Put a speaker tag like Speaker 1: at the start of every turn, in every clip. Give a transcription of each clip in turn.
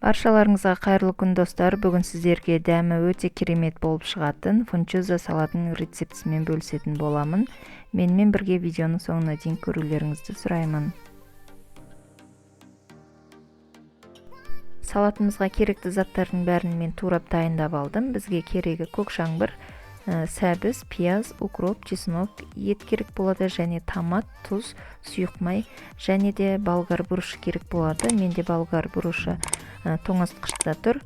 Speaker 1: Баршаларыңызға қайырлы күн достар. Бүгін сіздерге дәмі өте керемет болып шығатын ФУНЧОЗА салатының рецептісімен бөлісетін боламын. Менімен бірге видеоның соңына дейін көрулеріңізді сұраймын. Салатымызға керекті заттардың бәрін мен турап дайындап алдым. Бізге керегі көкшаңбыр, сәбіз, пияз, укроп, чеснок, ет керек болады, және томат, тұз, сұйық май, және де болгар бұрышы керек болады. Менде болгар бұрышы тоңазытқышта тұр.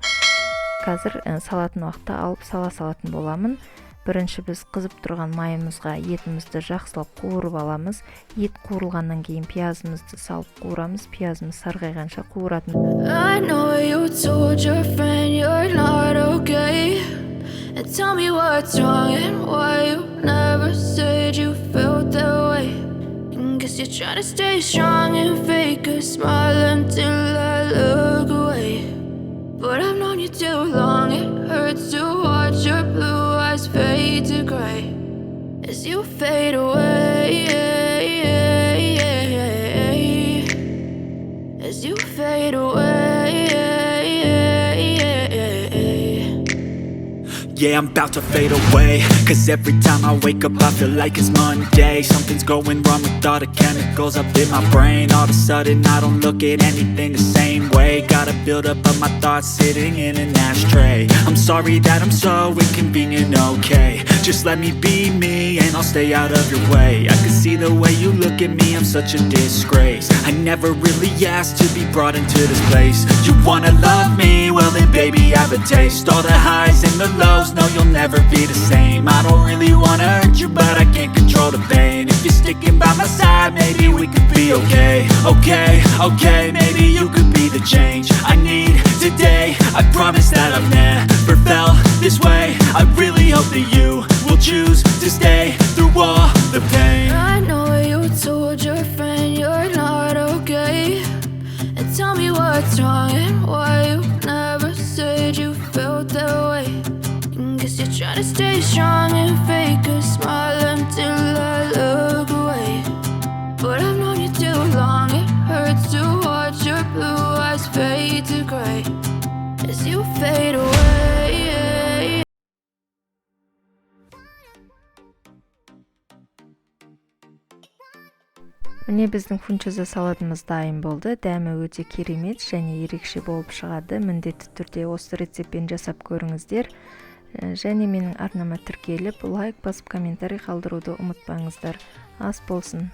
Speaker 1: Қазір салатын уақытта алып сала салатын боламын. Бірінші біз қызып тұрған майымызға етімізді жақсылап қуырып аламыз. Ет қуырылғаннан кейін пиязымызды салып қуырамыз. Пиязымыз сарғайғанша қуыратын.
Speaker 2: I know you told your friend you're not okay. And tell me what's wrong and why you never said you felt that way. And guess you're trying to stay strong and fake a smile until I look away. But I've known you too long, it hurts to watch your blue eyes fade to gray as you fade away, as you fade away.
Speaker 3: Yeah, I'm about to fade away, cause every time I wake up I feel like it's Monday. Something's going wrong with all the chemicals up in my brain. All of a sudden I don't look at anything the same way. Gotta build up of my thoughts sitting in an ashtray. I'm sorry that I'm so inconvenient, okay. Just let me be me and I'll stay out of your way. I can see the way you look at me, I'm such a disgrace. I never really asked to be brought into this place. You wanna love me? Well then baby I have a taste. All the highs and the lows, no you'll never be the same. I don't really wanna hurt you but I can't control the pain. If you're sticking by my side maybe we could be okay. Okay, maybe you could be the change I need today. I promise that I've never felt this way. I really hope that you will choose to stay through all the pain.
Speaker 2: I know you told your friend you're not okay. And tell me what's wrong and why you never said you felt that way. And guess you're trying to stay strong and fake a smile until I look away. But I've known you too long, it hurts to watch your blue eyes fade to gray as you fade away.
Speaker 1: Міне біздің ФУНЧОЗА салатымыз дайын болды. Дәмі өте керемет және ерекше болып шығады. Міндетті түрде осы рецептпен жасап көріңіздер. Және менің арнама тіркеліп, лайк басып, комментарий қалдыруды ұмытпаңыздар. Ас болсын.